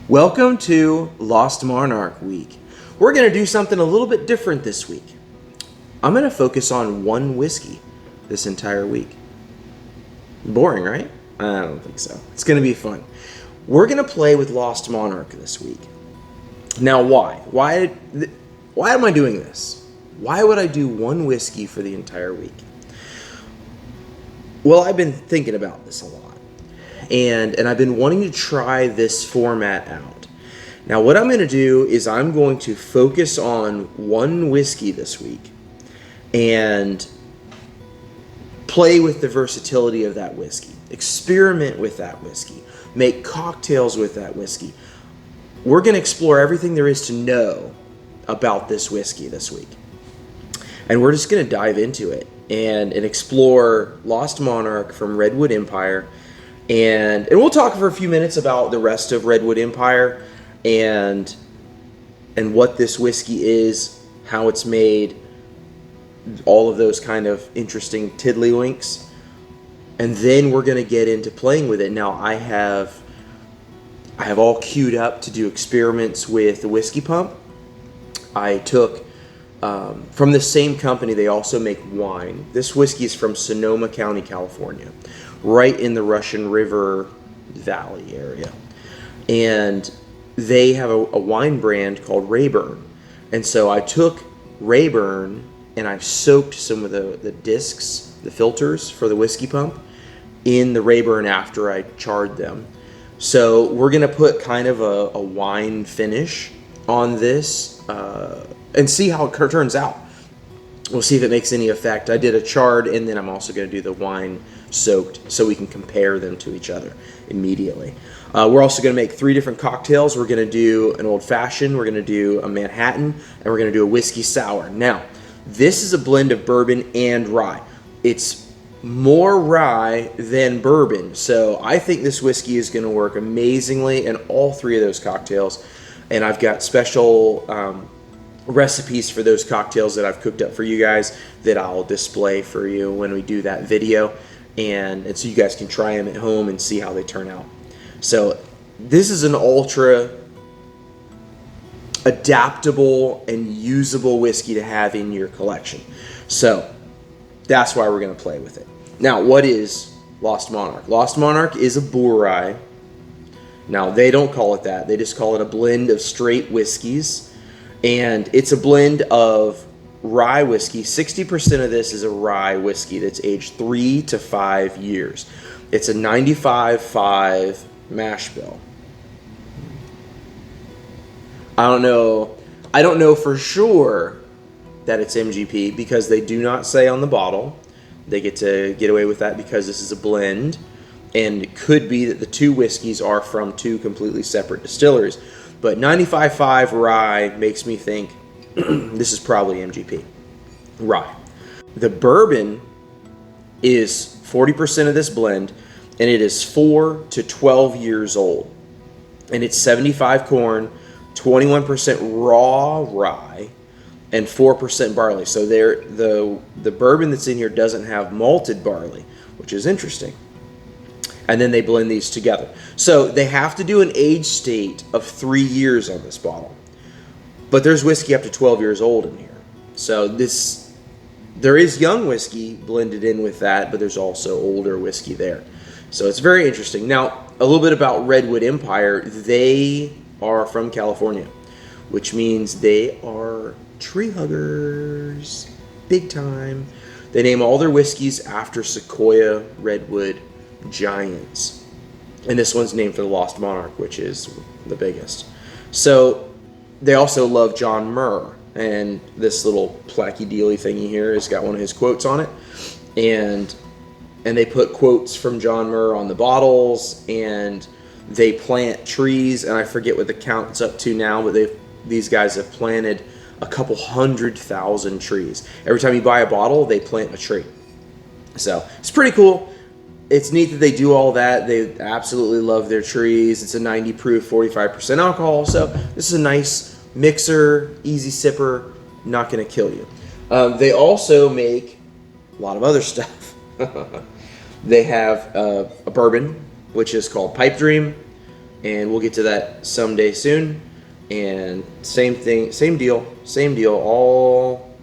Welcome to Lost Monarch week. We're going to do something a little bit different this week. I'm going to focus on one whiskey this entire week. Boring, right? I don't think so. It's going to be fun. We're going to play with Lost Monarch this week. Now, why? Why am I doing this? Why would I do one whiskey for the entire week? Well, I've been thinking about this a lot. And I've been wanting to try this format out. Now, what I'm going to do is I'm going to focus on one whiskey this week and play with the versatility of that whiskey. Experiment with that whiskey. Make cocktails with that whiskey. We're going to explore everything there is to know about this whiskey this week. And we're just going to dive into it and explore Lost Monarch from Redwood Empire. And we'll talk for a few minutes about the rest of Redwood Empire and what this whiskey is, how it's made, all of those kind of interesting tiddlywinks. And then we're going to get into playing with it. Now, I have all queued up to do experiments with the whiskey pump. I took from the same company, they also make wine. This whiskey is from Sonoma County, California, right in the Russian River Valley area. And they have a wine brand called Rayburn. And so I took Rayburn and I soaked some of the discs, the filters for the whiskey pump, in the Rayburn after I charred them. So we're going to put kind of a wine finish on this and see how it turns out. We'll see if it makes any effect. I did a charred, and then I'm also going to do the wine soaked so we can compare them to each other immediately. We're also going to make 3 different cocktails. We're going to do an old fashioned, we're going to do a Manhattan, and we're going to do a whiskey sour. Now, this is a blend of bourbon and rye. It's more rye than bourbon, so I think this whiskey is going to work amazingly in all 3 of those cocktails. And I've got special recipes for those cocktails that I've cooked up for you guys that I'll display for you when we do that video, and so you guys can try them at home and see how they turn out. So this is an ultra adaptable and usable whiskey to have in your collection. So that's why we're going to play with it. Now, what is Lost Monarch? Lost Monarch is a bull rye. Now, they don't call it that. They just call it a blend of straight whiskeys. And it's a blend of rye whiskey. 60% of this is a rye whiskey that's aged 3 to 5 years. It's a 95.5 mash bill. I don't know for sure that it's MGP because they do not say on the bottle. They get to get away with that because this is a blend. And it could be that the 2 whiskeys are from 2 completely separate distilleries. But 95.5 rye makes me think this is probably MGP rye. The bourbon is 40% of this blend, and it is 4 to 12 years old. And it's 75 corn, 21% raw rye, and 4% barley. So the bourbon that's in here doesn't have malted barley, which is interesting. And then they blend these together. So they have to do an age state of 3 years on this bottle. But there's whiskey up to 12 years old in here. So there is young whiskey blended in with that, but there's also older whiskey there. So it's very interesting. Now, a little bit about Redwood Empire. They are from California, which means they are tree huggers. Big time. They name all their whiskeys after sequoia redwood giants. And this one's named for the Lost Monarch, which is the biggest. So they also love John Muir, and this little placky dealy thingy here has got one of his quotes on it. And they put quotes from John Muir on the bottles, and they plant trees, and I forget what the count's up to now, but these guys have planted a couple 100,000 trees. Every time you buy a bottle, they plant a tree. So it's pretty cool. It's neat that they do all that. They absolutely love their trees. It's a 90 proof, 45% alcohol. So this is a nice mixer, easy sipper, not going to kill you. They also make a lot of other stuff. They have a bourbon, which is called Pipe Dream. and we'll get to that someday soon. And same thing, same deal. All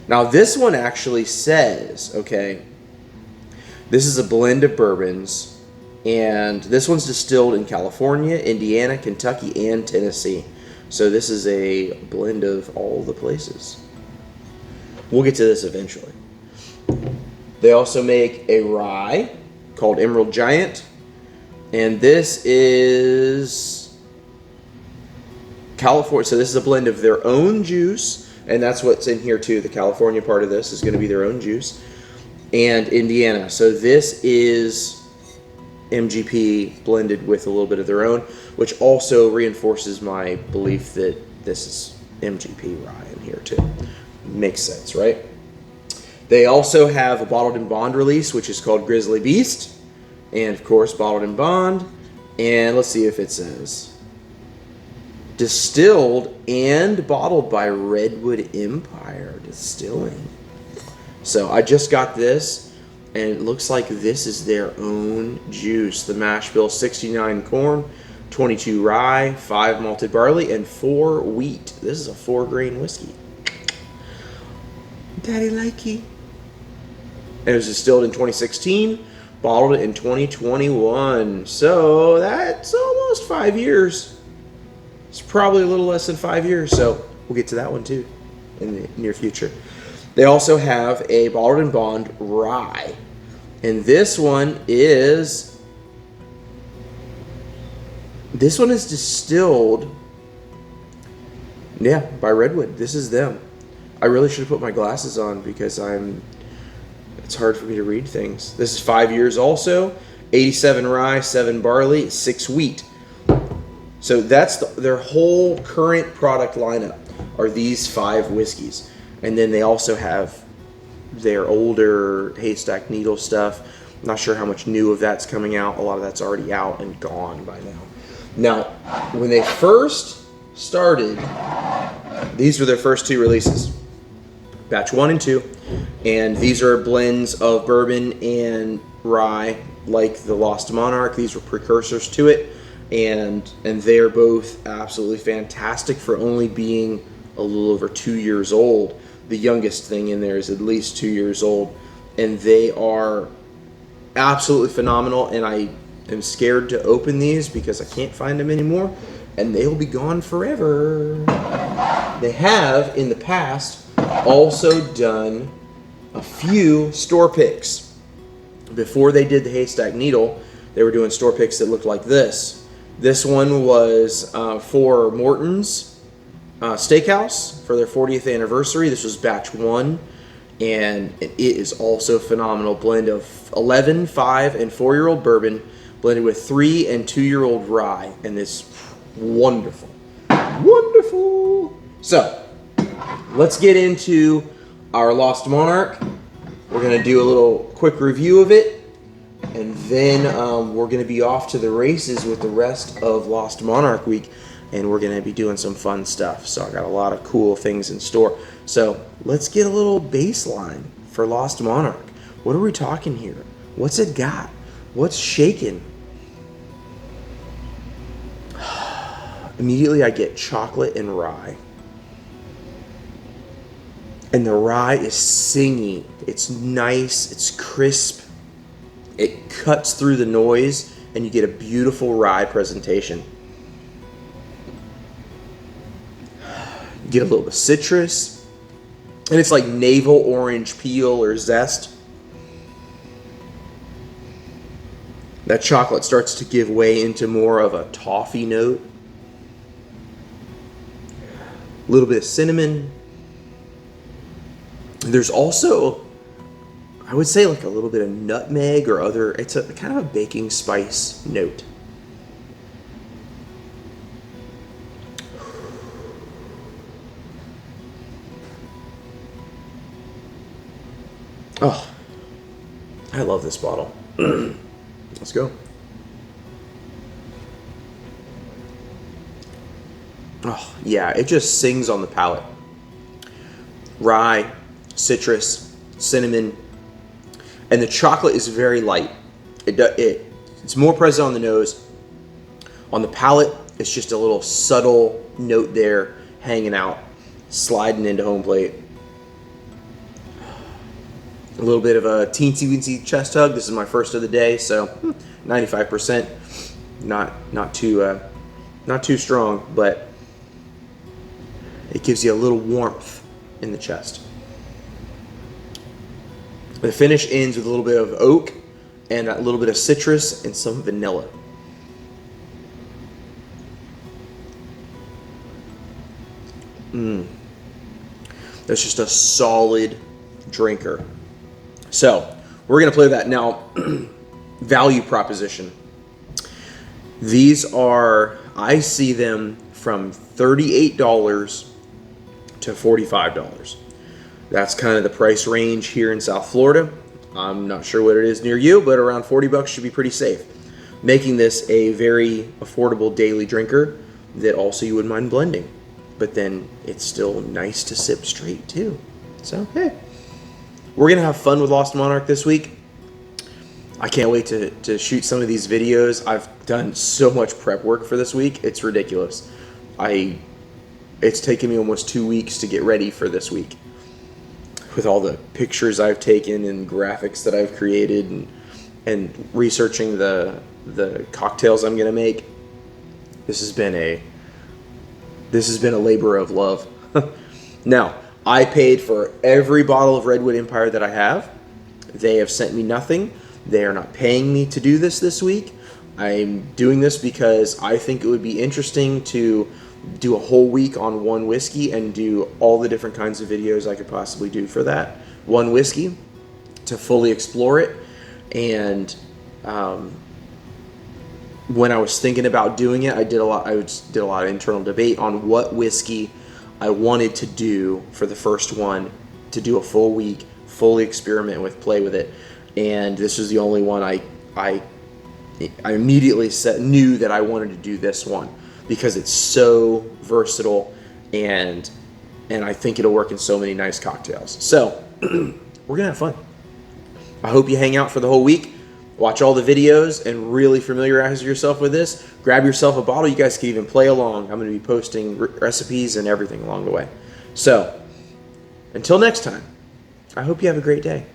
now, this one actually says, okay, this is a blend of bourbons, and this one's distilled in California, Indiana, Kentucky, and Tennessee. So this is a blend of all the places. We'll get to this eventually. They also make a rye called Emerald Giant, and this is California. So this is a blend of their own juice, and that's what's in here too. The California part of this is going to be their own juice, and Indiana. So this is MGP blended with a little bit of their own, which also reinforces my belief that this is MGP rye in here too. Makes sense, right? They also have a bottled in bond release, which is called Grizzly Beast, and of course bottled in bond. And let's see if it says distilled and bottled by Redwood Empire Distilling. So I just got this, and it looks like this is their own juice. The mash bill: 69 corn, 22 rye, 5 malted barley, and 4 wheat. This is a 4-grain whiskey. Daddy likey. And it was distilled in 2016, bottled in 2021. So that's almost 5 years. It's probably a little less than 5 years. So we'll get to that one too in the near future. They also have a bottled in bond rye. And this one is distilled, yeah, by Redwood. This is them. I really should have put my glasses on because it's hard for me to read things. This is 5 years also, 87 rye, 7 barley, 6 wheat. So that's their whole current product lineup are these 5 whiskeys. And then they also have their older Haystack Needle stuff. I'm not sure how much new of that's coming out. A lot of that's already out and gone by now. Now, when they first started, these were their first 2 releases. Batch 1 and 2, and these are blends of bourbon and rye, like the Lost Monarch. These were precursors to it, and they're both absolutely fantastic for only being a little over 2 years old. The youngest thing in there is at least 2 years old, and they are absolutely phenomenal. And I am scared to open these because I can't find them anymore, and they'll be gone forever. They have in the past also done a few store picks. Before they did the Haystack Needle, they were doing store picks that looked like this. This one was for Morton's Steakhouse for their 40th anniversary. This was batch 1, and it is also a phenomenal blend of 11, 5, and 4-year-old bourbon blended with 3 and 2-year-old rye, and it's wonderful. Wonderful! So, let's get into our Lost Monarch. We're going to do a little quick review of it, and then we're going to be off to the races with the rest of Lost Monarch week, and we're going to be doing some fun stuff. So I got a lot of cool things in store. So let's get a little baseline for Lost Monarch. What are we talking here? What's it got? What's shaking? Immediately I get chocolate and rye. And the rye is singy. It's nice. It's crisp. It cuts through the noise, and you get a beautiful rye presentation. You get a little bit of citrus, and it's like navel orange peel or zest. That chocolate starts to give way into more of a toffee note. A little bit of cinnamon. There's also, I would say, like a little bit of nutmeg or other, it's a kind of a baking spice note. Oh, I love this bottle. Let's go. Oh, yeah, it just sings on the palate. Rye, citrus, cinnamon, and the chocolate is very light. It's more present on the nose, On the palate, it's just a little subtle note there hanging out, sliding into home plate. A little bit of a teensy-weensy chest hug. This is my first of the day, so 95%. Not too strong, but it gives you a little warmth in the chest. The finish ends with a little bit of oak and a little bit of citrus and some vanilla. That's just a solid drinker. So we're going to play that now. Value proposition. These are, I see them from $38 to $45. That's kind of the price range here in South Florida. I'm not sure what it is near you, but around 40 bucks should be pretty safe. Making this a very affordable daily drinker that also you wouldn't mind blending. But then it's still nice to sip straight too. So, hey. We're going to have fun with Lost Monarch this week. I can't wait to shoot some of these videos. I've done so much prep work for this week. It's ridiculous. It's taken me almost 2 weeks to get ready for this week. With all the pictures I've taken and graphics that I've created and researching the cocktails I'm going to make. This has been a labor of love. Now, I paid for every bottle of Redwood Empire that I have. They have sent me nothing. They are not paying me to do this week. I'm doing this because I think it would be interesting to do a whole week on one whiskey and do all the different kinds of videos I could possibly do for that one whiskey to fully explore it. And when I was thinking about doing it, I did a lot of internal debate on what whiskey I wanted to do for the first one, to do a full week, fully experiment with, play with it. And this was the only one I immediately knew that I wanted to do this one because it's so versatile and I think it'll work in so many nice cocktails. So we're gonna have fun. I hope you hang out for the whole week. Watch all the videos and really familiarize yourself with this. Grab yourself a bottle. You guys can even play along. I'm going to be posting recipes and everything along the way. So, until next time, I hope you have a great day.